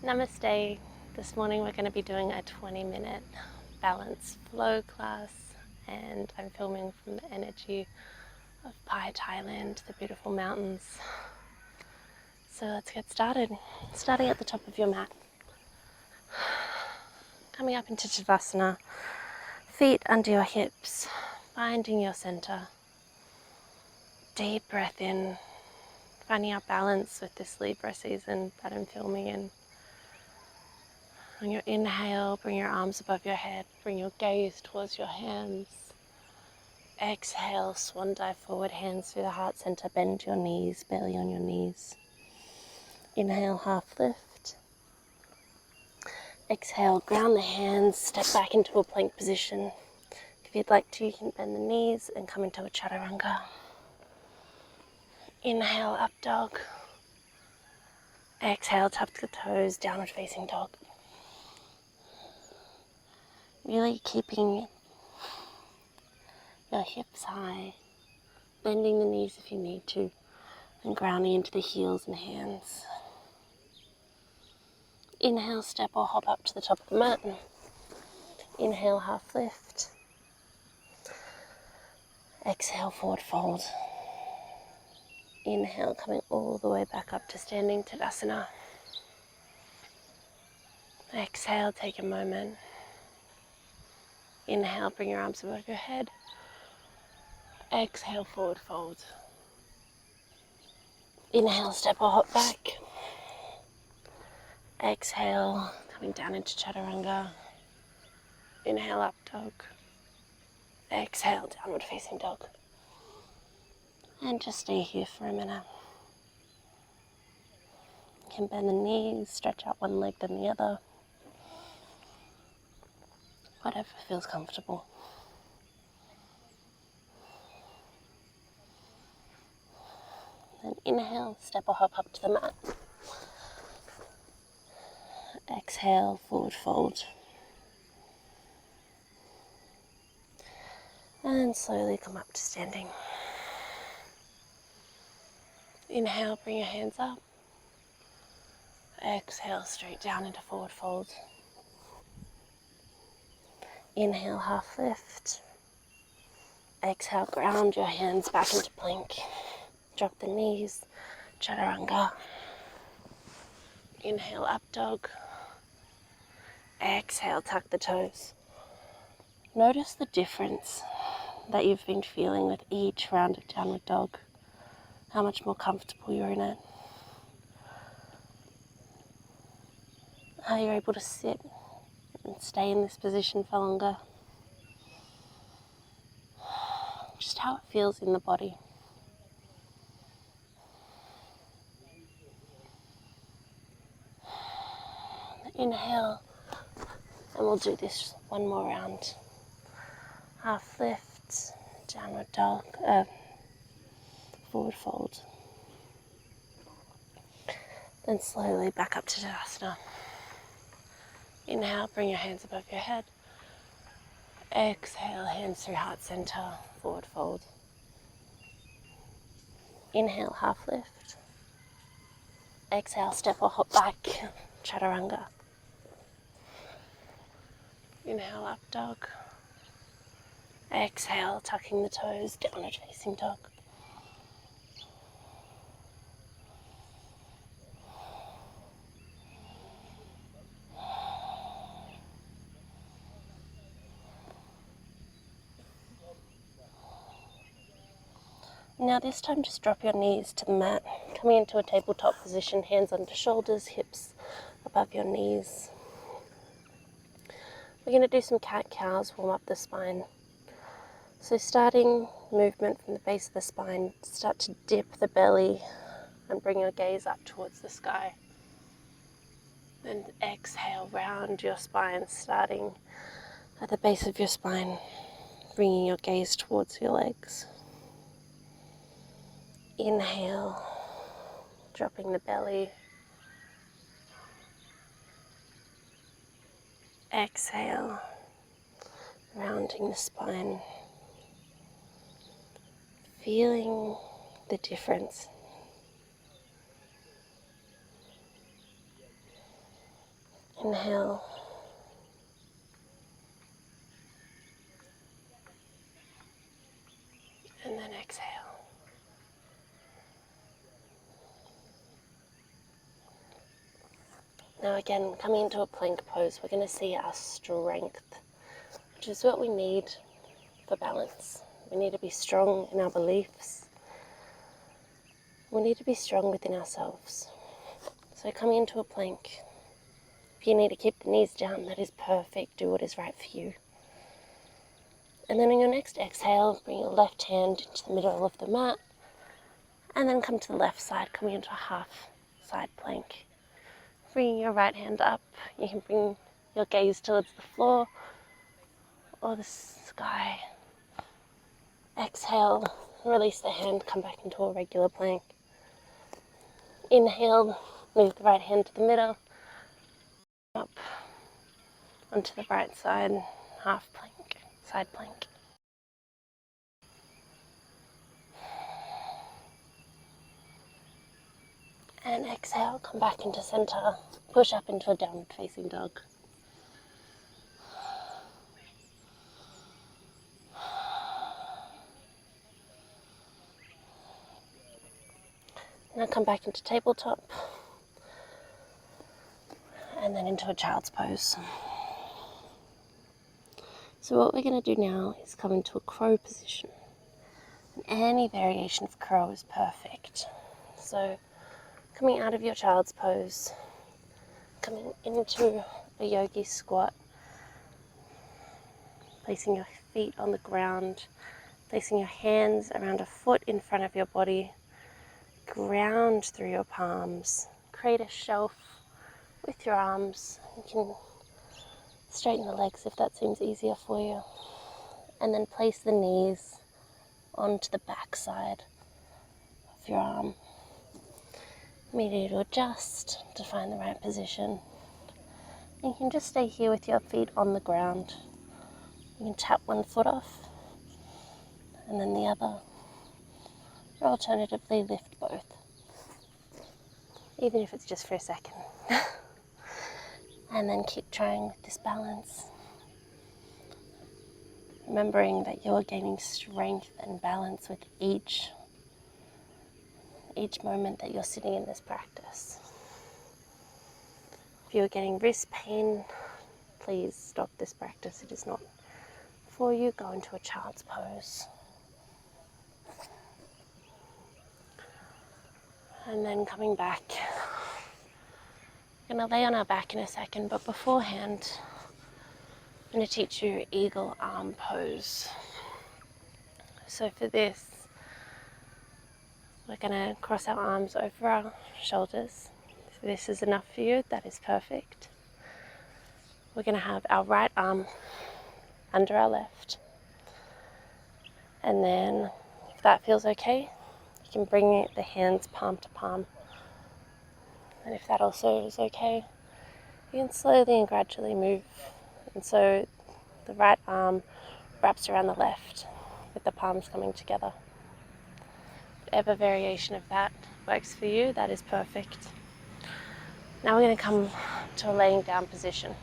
Namaste. This morning we're going to be doing a 20-minute balance flow class, and I'm filming from the energy of Pai, Thailand, the beautiful mountains. So let's get started. Starting at the top of your mat. Coming up into Tadasana, feet under your hips, finding your center. Deep breath in, finding our balance with this Libra season that I'm filming in. On your inhale, bring your arms above your head, bring your gaze towards your hands. Exhale, swan dive forward, hands through the heart center, bend your knees, belly on your knees. Inhale, half lift. Exhale, ground the hands, step back into a plank position. If you'd like to, you can bend the knees and come into a chaturanga. Inhale, up dog. Exhale, tuck the toes, downward facing dog. Really keeping your hips high, bending the knees if you need to, and grounding into the heels and hands. Inhale, step or hop up to the top of the mat. Inhale, half lift. Exhale, forward fold. Inhale, coming all the way back up to standing Tadasana. Exhale, take a moment. Inhale, bring your arms above your head. Exhale, forward fold. Inhale, step or hop back. Exhale, coming down into chaturanga. Inhale, up dog. Exhale, downward facing dog. And just stay here for a minute. You can bend the knees, stretch out one leg then the other. Whatever feels comfortable. Then inhale, step or hop up to the mat. Exhale, forward fold. And slowly come up to standing. Inhale, bring your hands up. Exhale, straight down into forward fold. Inhale, half lift. Exhale, ground your hands back into plank. Drop the knees, chaturanga. Inhale, up dog. Exhale, tuck the toes. Notice the difference that you've been feeling with each round of downward dog. How much more comfortable you're in it. How you're able to sit and stay in this position for longer. Just how it feels in the body. Inhale, and we'll do this one more round. Half lift, downward dog, forward fold. Then slowly back up to Tadasana. Inhale, bring your hands above your head. Exhale, hands through heart center, forward fold. Inhale, half lift. Exhale, step or hop back, chaturanga. Inhale, up dog. Exhale, tucking the toes, downward facing dog. Now this time just drop your knees to the mat, coming into a tabletop position, hands under shoulders, hips above your knees. We're going to do some cat-cows, warm up the spine. So starting movement from the base of the spine, start to dip the belly and bring your gaze up towards the sky. Then exhale, round your spine, starting at the base of your spine, bringing your gaze towards your legs. Inhale, dropping the belly. Exhale, rounding the spine. Feeling the difference. Inhale. And then exhale. Now again, coming into a plank pose, we're going to see our strength, which is what we need for balance. We need to be strong in our beliefs. We need to be strong within ourselves. So coming into a plank, if you need to keep the knees down, that is perfect. Do what is right for you. And then on your next exhale, bring your left hand into the middle of the mat, and then come to the left side, coming into a half side plank. Bringing your right hand up, you can bring your gaze towards the floor or the sky. Exhale, release the hand, come back into a regular plank. Inhale, move the right hand to the middle, up onto the right side, half plank, side plank. And exhale, come back into center, push up into a downward facing dog. Now come back into tabletop, and then into a child's pose. So what we're going to do now is come into a crow position. And any variation of crow is perfect. So coming out of your child's pose, coming into a yogi squat, placing your feet on the ground, placing your hands around a foot in front of your body, ground through your palms, create a shelf with your arms. You can straighten the legs if that seems easier for you, and then place the knees onto the back side of your arm. Maybe to adjust to find the right position. You can just stay here with your feet on the ground. You can tap one foot off and then the other, or alternatively lift both, even if it's just for a second. And then keep trying with this balance, remembering that you're gaining strength and balance with each moment that you're sitting in this practice. If you're getting wrist pain, please stop this practice. It is not for you. Go into a child's pose. And then coming back, we're going to lay on our back in a second, but beforehand, I'm going to teach you eagle arm pose. So for this, we're going to cross our arms over our shoulders. If this is enough for you, that is perfect. We're going to have our right arm under our left. And then, if that feels okay, you can bring the hands palm to palm. And if that also is okay, you can slowly and gradually move. And so the right arm wraps around the left with the palms coming together. Whatever variation of that works for you, that is perfect. Now we're going to come to a laying down position.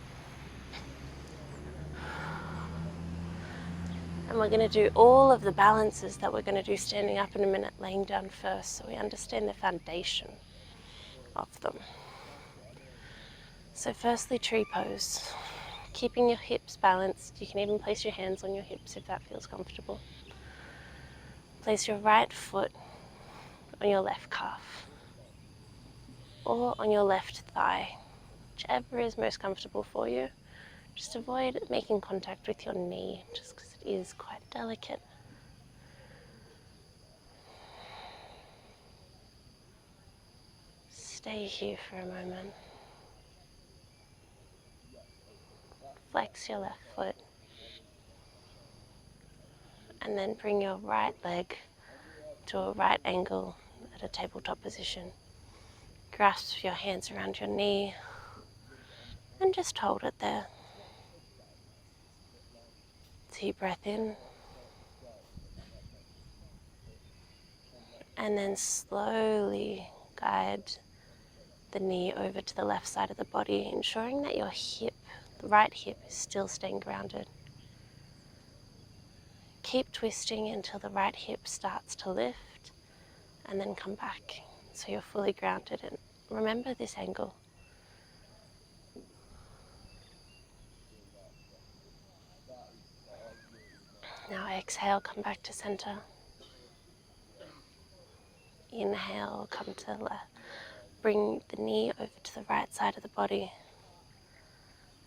And we're going to do all of the balances that we're going to do standing up in a minute, laying down first, so we understand the foundation of them. So firstly, tree pose. Keeping your hips balanced. You can even place your hands on your hips if that feels comfortable. Place your right foot on your left calf or on your left thigh, whichever is most comfortable for you. Just avoid making contact with your knee, just because it is quite delicate. Stay here for a moment. Flex your left foot. And then bring your right leg to a right angle at a tabletop position. Grasp your hands around your knee and just hold it there. Deep breath in. And then slowly guide the knee over to the left side of the body, ensuring that your hip, the right hip, is still staying grounded. Keep twisting until the right hip starts to lift, and then come back so you're fully grounded. And remember this angle. Now exhale, come back to center. Inhale, come to the left. Bring the knee over to the right side of the body.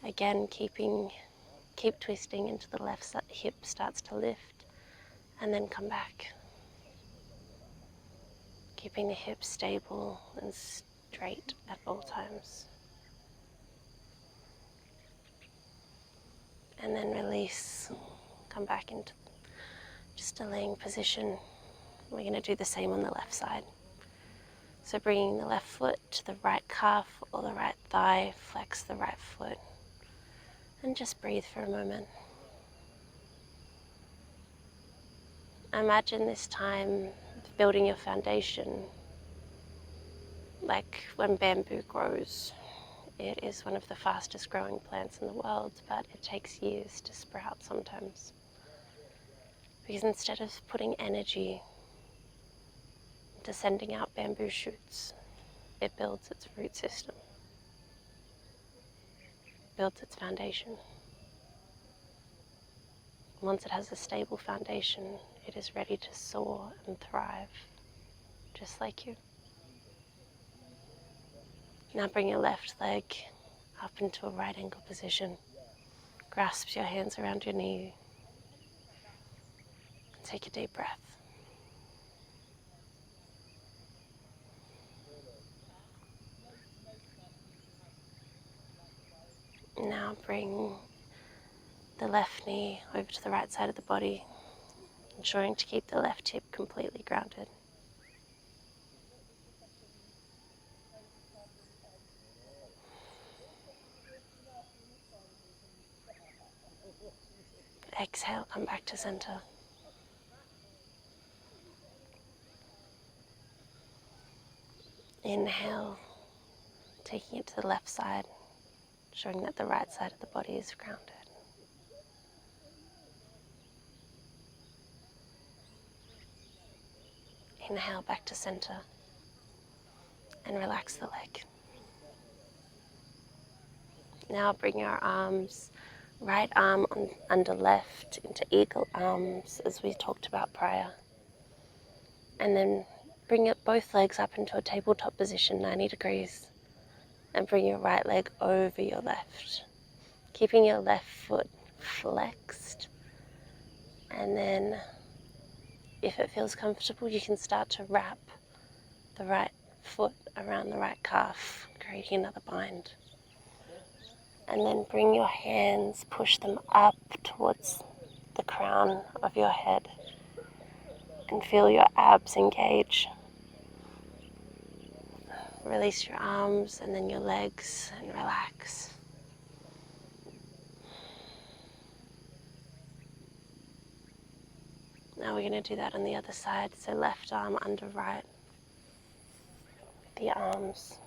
Again, keep twisting until the left hip starts to lift, and then come back. Keeping the hips stable and straight at all times. And then release, come back into just a laying position. We're going to do the same on the left side. So bringing the left foot to the right calf or the right thigh, flex the right foot, and just breathe for a moment. Imagine this time building your foundation like when bamboo grows. It is one of the fastest growing plants in the world, but it takes years to sprout sometimes. Because instead of putting energy into sending out bamboo shoots, it builds its root system, builds its foundation. Once it has a stable foundation, it is ready to soar and thrive, just like you. Now bring your left leg up into a right angle position. Grasp your hands around your knee. Take a deep breath. Now bring the left knee over to the right side of the body, ensuring to keep the left hip completely grounded. Exhale, come back to center. Inhale, taking it to the left side, showing that the right side of the body is grounded. Inhale back to center and relax the leg. Now bring your arms, right arm under left into eagle arms as we talked about prior. And then bring both legs up into a tabletop position, 90 degrees. And bring your right leg over your left, keeping your left foot flexed. And then if it feels comfortable, you can start to wrap the right foot around the right calf, creating another bind. And then bring your hands, push them up towards the crown of your head and feel your abs engage. Release your arms and then your legs and relax. Now we're going to do that on the other side. So left arm under right, the arms.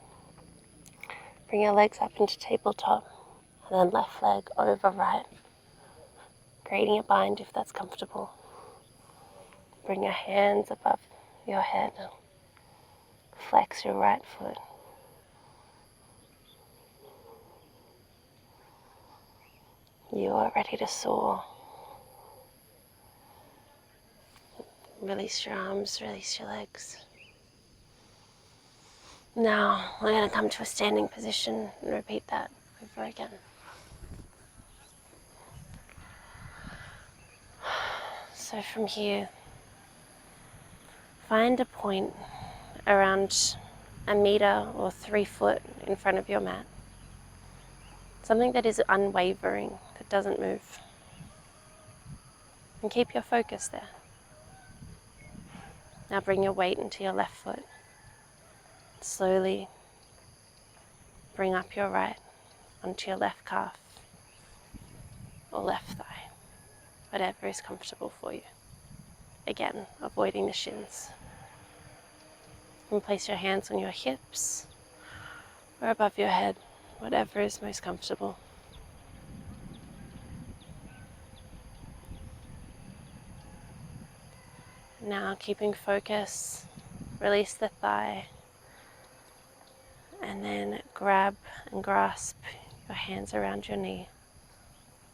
Bring your legs up into tabletop and then left leg over right, creating a bind if that's comfortable. Bring your hands above your head. Flex your right foot. You are ready to soar. Release your arms, release your legs. Now we're going to come to a standing position and repeat that over again. So from here, find a point around 1 meter or 3 foot in front of your mat. Something that is unwavering, that doesn't move. And keep your focus there. Now bring your weight into your left foot. Slowly bring up your right onto your left calf or left thigh, whatever is comfortable for you. Again, avoiding the shins. And place your hands on your hips or above your head, whatever is most comfortable. Now, keeping focus, release the thigh, and then grab and grasp your hands around your knee,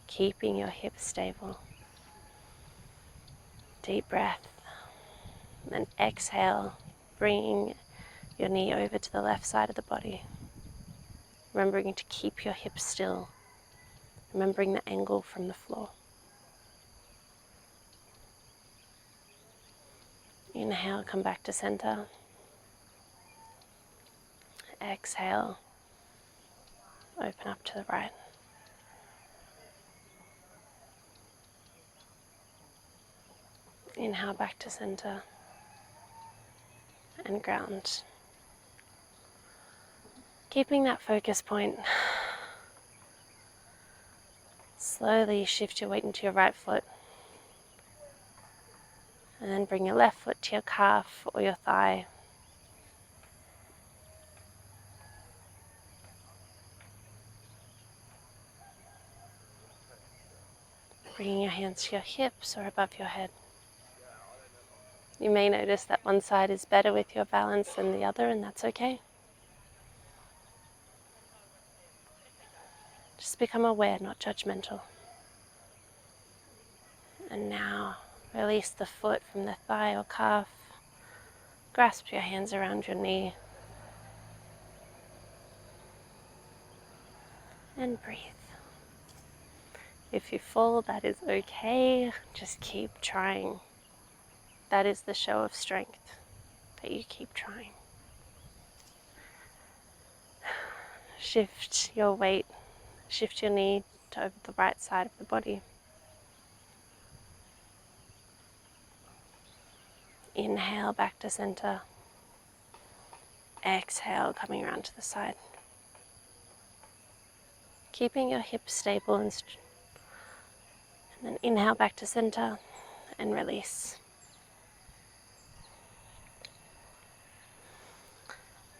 keeping your hips stable. Deep breath, then exhale, bringing your knee over to the left side of the body. Remembering to keep your hips still, remembering the angle from the floor. Inhale, come back to center. Exhale, open up to the right. Inhale back to center and ground. Keeping that focus point, slowly shift your weight into your right foot and then bring your left foot to your calf or your thigh. Bringing your hands to your hips or above your head. You may notice that one side is better with your balance than the other, and that's okay. Just become aware, not judgmental. And now release the foot from the thigh or calf. Grasp your hands around your knee. And breathe. If you fall, that is okay. Just keep trying. That is the show of strength, that you keep trying. Shift your weight, shift your knee to over the right side of the body. Inhale back to center. Exhale, coming around to the side. Keeping your hips stable and then inhale back to center and release.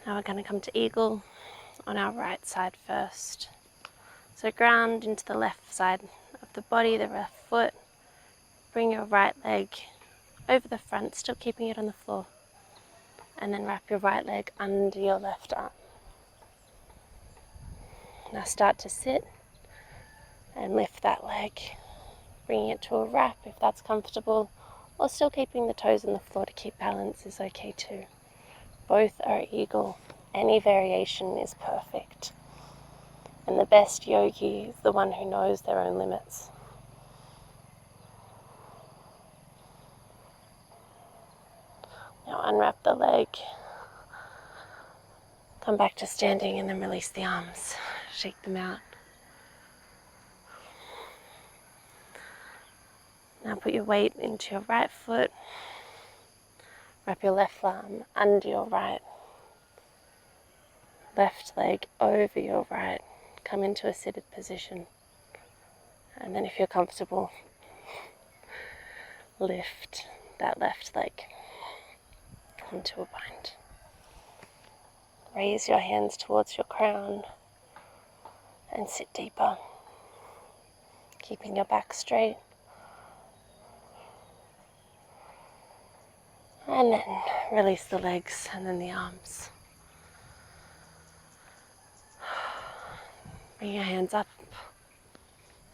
Now we're going to come to eagle on our right side first. So ground into the left side of the body, the left foot. Bring your right leg over the front, still keeping it on the floor. And then wrap your right leg under your left arm. Now start to sit and lift that leg, bringing it to a wrap if that's comfortable, or still keeping the toes on the floor to keep balance is okay too. Both are eagle. Any variation is perfect. And the best yogi is the one who knows their own limits. Now unwrap the leg, come back to standing and then release the arms. Shake them out. Now put your weight into your right foot. Wrap your left arm under your right. Left leg over your right. Come into a seated position. And then if you're comfortable, lift that left leg onto a bind. Raise your hands towards your crown and sit deeper, keeping your back straight. And then release the legs and then the arms. Bring your hands up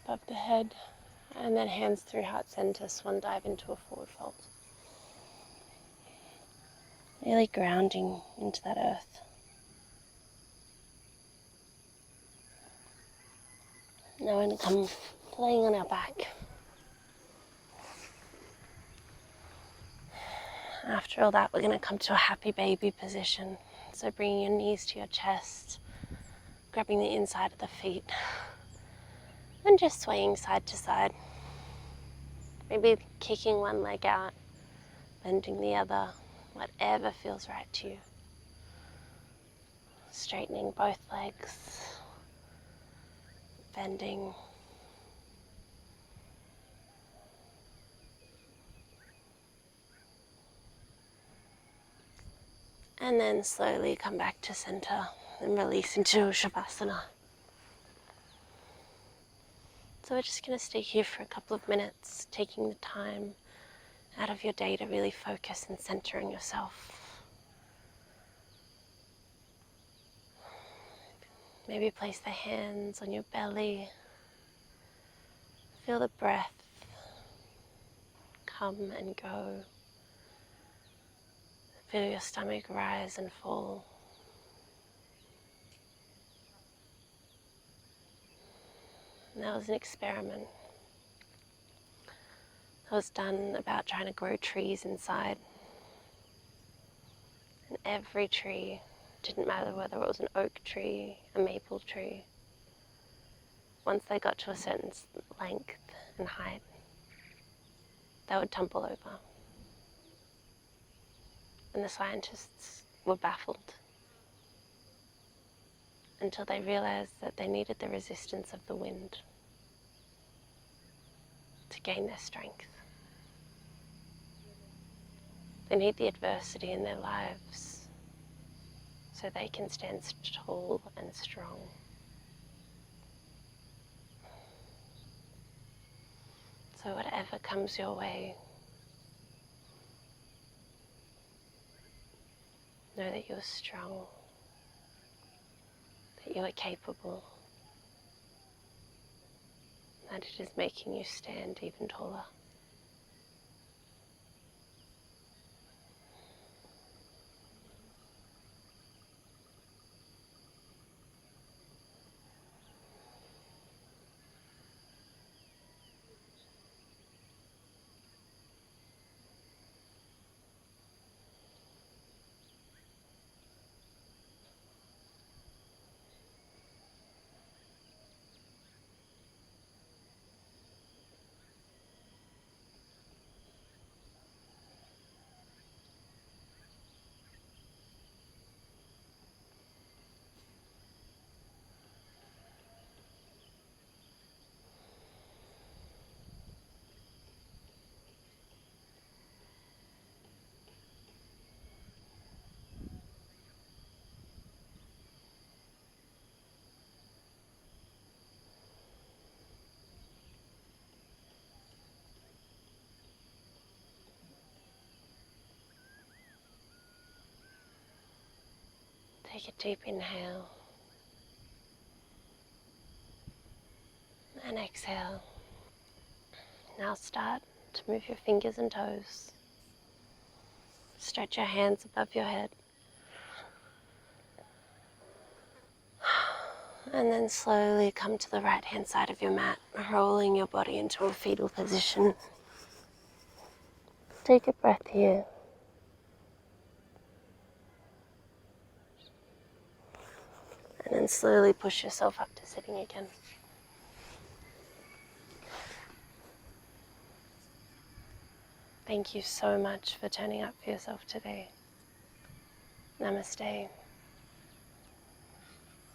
above the head and then hands through heart center, swan dive into a forward fold. Really grounding into that earth. Now we're going to come laying on our back. After all that, we're going to come to a happy baby position. So bringing your knees to your chest, grabbing the inside of the feet, and just swaying side to side. Maybe kicking one leg out, bending the other, whatever feels right to you. Straightening both legs, bending. And then slowly come back to center, and release into Shavasana. So we're just going to stay here for a couple of minutes, taking the time out of your day to really focus and center on yourself. Maybe place the hands on your belly. Feel the breath come and go. Feel your stomach rise and fall. And that was an experiment that was done about trying to grow trees inside. And every tree, didn't matter whether it was an oak tree, a maple tree, once they got to a certain length and height, they would tumble over. And the scientists were baffled until they realized that they needed the resistance of the wind to gain their strength. They need the adversity in their lives so they can stand tall and strong. So whatever comes your way, know that you're strong, that you are capable, that it is making you stand even taller. Take a deep inhale and exhale. Now start to move your fingers and toes. Stretch your hands above your head. And then slowly come to the right hand side of your mat, rolling your body into a fetal position. Take a breath here. And then slowly push yourself up to sitting again. Thank you so much for turning up for yourself today. Namaste.